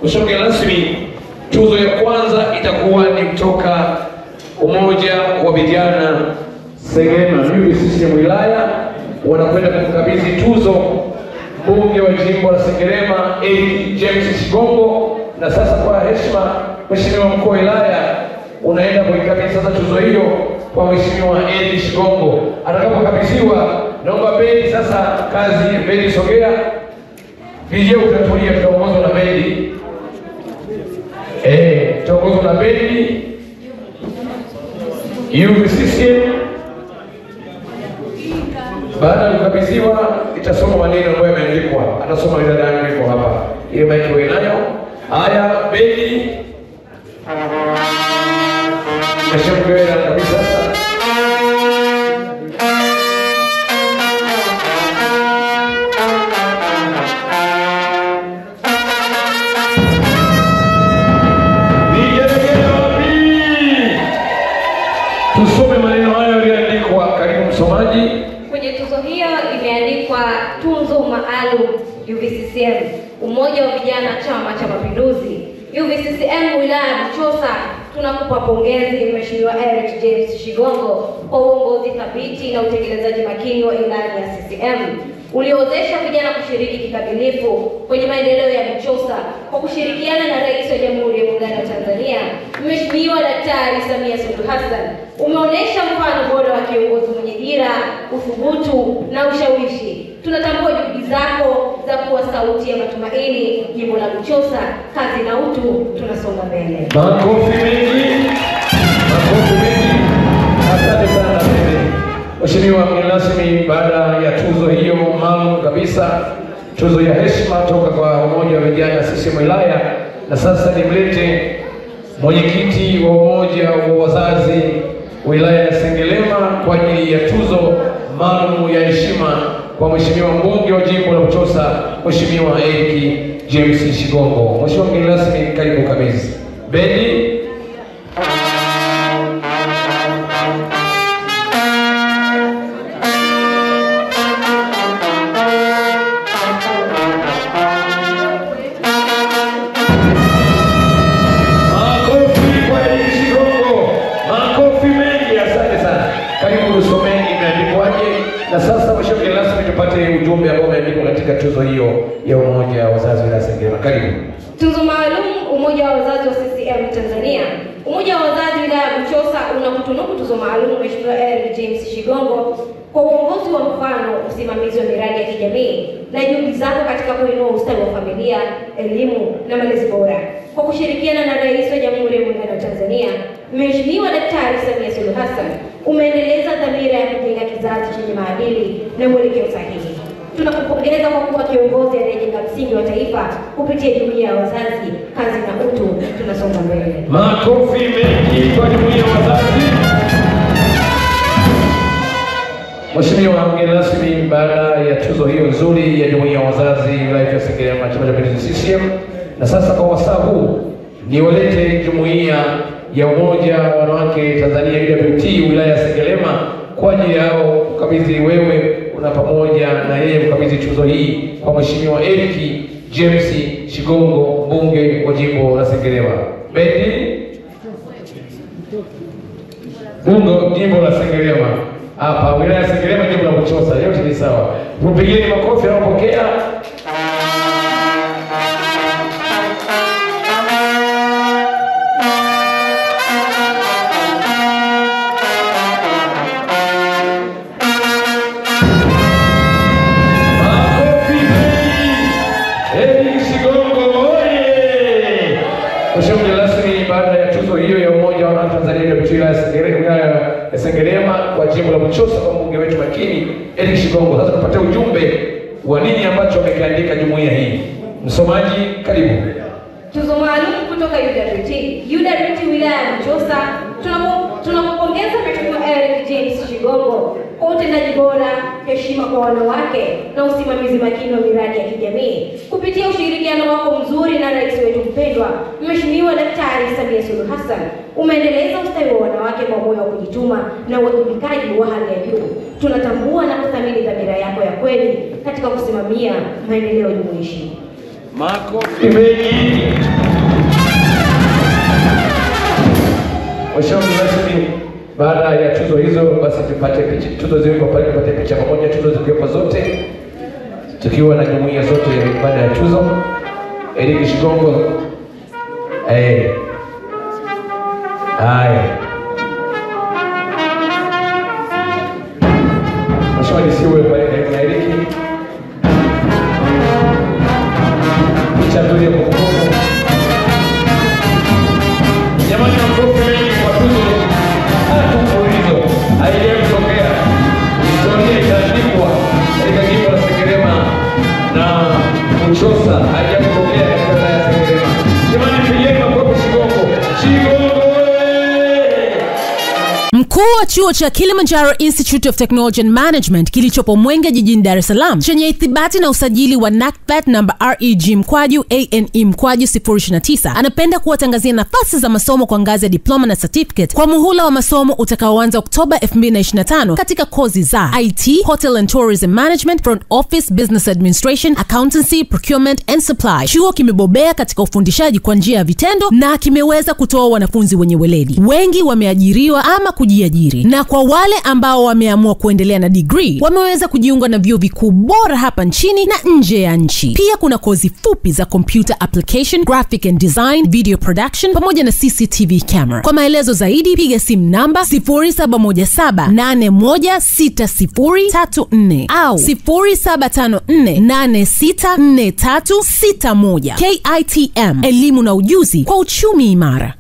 Mheshimiwa rasmi, tuzo ya kwanza itakuwa ni kutoka Umoja wa Vijana Sengerema UVCCM wilaya, wanakwenda kumkabidhi tuzo mbunge wa jimbo la Sengerema James Shigongo. Na sasa kwa heshima, Mheshimiwa mkuu wa wilaya, unaenda kuikabidhi sasa tuzo hiyo kwa Mheshimiwa Shigongo. Atakapokabidhiwa, naomba bendi sasa kazi, bendi sogea. Vijana utatulia, tutaongozwa na bendi. Tutaongozwa na bendi UVCCM. Baada ya kukabidhiwa, itasoma maneno ambayo yameandikwa. Atasoma ile dada yuko hapa. Ile maiki wewe nayo. Haya, bendi. Mheshimiwa kabisa sasa. Tusome maneno hayo yaliyoandikwa. Karibu msomaji. Kwenye tuzo hiyo imeandikwa tunzo maalum UVCCM, Umoja wa Vijana Chama cha Mapinduzi, UVCCM wilaya ya Buchosa. Tunakupa pongezi Mheshimiwa James Shigongo kwa uongozi thabiti na utekelezaji makini wa ilani ya CCM uliowezesha vijana kushiriki kikamilifu kwenye maendeleo ya Buchosa kwa kushirikiana na Rais wa Jamhuri ya Muungano wa Tanzania Mheshimiwa Daktari Samia Suluhu Hassan. Umeonyesha mfano bora wa kiongozi mwenye dira, uthubutu na ushawishi. Tunatambua juhudi zako za kuwa sauti ya matumaini jimbo la Buchosa. Kazi na utu, tunasonga mbele. Makofi mengi. Makofi mengi. Asante sana mzee. Mheshimiwa mgeni rasmi, baada ya tuzo hiyo maalum kabisa, tuzo ya heshima toka kwa Umoja wa Vijana CCM wilaya, na sasa nimlete mwenyekiti wa Umoja wa Wazazi wilaya ya Sengerema kwa ajili ya tuzo maalum ya heshima kwa Mheshimiwa mbunge wa jimbo la Buchosa, Mheshimiwa James Shigongo. Mheshimiwa mgeni rasmi, karibu kabisa. Bendi. Na sasa Mheshimiwa rasmi, tupate ujumbe ambao umeandikwa katika tuzo hiyo ya Umoja wa Wazazi wa Sengerema. Karibu. Tuzo maalum Umoja wa Wazazi wa CCM Tanzania. Umoja wa Wazazi wilaya ya Buchosa unakutunuku tuzo maalum Mheshimiwa James Shigongo kwa uongozi wa mfano, usimamizi wa miradi ya kijamii na juhudi zako katika kuinua ustawi wa familia, elimu na malezi bora. Kwa kushirikiana na Rais wa Jamhuri ya Muungano wa Tanzania Mheshimiwa Daktari Samia Suluhu Hassan, umeendeleza dhamira ya kujenga kizazi chenye maadili na mwelekeo sahihi. Tunakupongeza kwa kuwa kiongozi anayejenga msingi wa taifa kupitia jumuiya ya wazazi. Kazi na utu, tunasonga mbele. Makofi mengi kwa jumuiya ya wazazi. Mheshimiwa mgeni rasmi, baada ya tuzo hiyo nzuri ya jumuiya ya wazazi wilaya ya Sengerema Chama cha Mapinduzi CCM, na sasa kwa wasaa huu niwalete jumuiya ya Umoja wa Wanawake Tanzania UWT wilaya ya Sengerema kwa ajili yao kukabidhi wewe na pamoja na yeye kukabidhi tuzo hii kwa Mheshimiwa James Shigongo, mbunge wa jimbo la Sengerema. Bendi. Bunge jimbo la Sengerema. Hapa wilaya ya Sengerema jimbo la Buchosa, yote ni sawa. Mpigeni makofi anapokea. Mheshimiwa rasmi, baada ya tuzo hiyo ya Umoja wa Tanzania wilaya ya Sengerema kwa jimbo la Buchosa kwa mbunge wetu makini Shigongo, sasa tupate ujumbe wa nini ambacho amekiandika jumuiya hii. Msomaji, karibu. Tuzo maalum kutoka UWT wilaya ya Buchosa. Tunakupongeza Mheshimiwa James Shigongo kwa utendaji bora, heshima kwa wanawake na usimamizi makini wa miradi ya kijamii. Kupitia ushirikiano wako mzuri na rais wetu mpendwa Mheshimiwa Daktari Samia Suluhu Hassan, umeendeleza ustawi wa wanawake kwa moyo wa kujituma na uwajibikaji wa hali ya juu. Tunatambua na kuthamini dhamira yako ya kweli katika kusimamia maendeleo jumuishi. Makofi mengi. Mheshimiwa rasmi, baada ya tuzo hizo basi tupate picha. Tuzo ziwekwa pale, tupate picha pamoja, tuzo ziwekwa zote tukiwa na jumuiya zote baada ya tuzo. Eric Shigongo. Haya. Mheshimiwa nisiwe pale na Eric. Picha nzuri ya kumbukumbu. Jamani, makofi mengi kwa tuzo. Tuzo haijatokea. Historia itaandikwa katika jimbo la Sengerema na Buchosa, haijatokea katika wilaya ya Sengerema. Jamani, pigeni makofi Shigongo. Shigongo. Mkuu wa chuo cha Kilimanjaro Institute of Technology and Management kilichopo Mwenge jijini Dar es Salaam chenye ithibati na usajili wa NACPAT namba REG/ANE/029 anapenda kuwatangazia nafasi za masomo kwa ngazi ya diploma na certificate kwa muhula wa masomo utakaoanza Oktoba 2025 katika kozi za IT, Hotel and Tourism Management, Front Office, Business Administration, Accountancy, Procurement and Supply. Chuo kimebobea katika ufundishaji kwa njia ya vitendo na kimeweza kutoa wanafunzi wenye weledi. Wengi wameajiriwa ama kujiajiri, na kwa wale ambao wameamua kuendelea na degree wameweza kujiunga na vyuo vikuu bora hapa nchini na nje ya nchi. Pia kuna kozi fupi za computer application, graphic and design, video production pamoja na CCTV camera. Kwa maelezo zaidi piga simu namba 0717816034 au 0754864361. KITM, elimu na ujuzi kwa uchumi imara.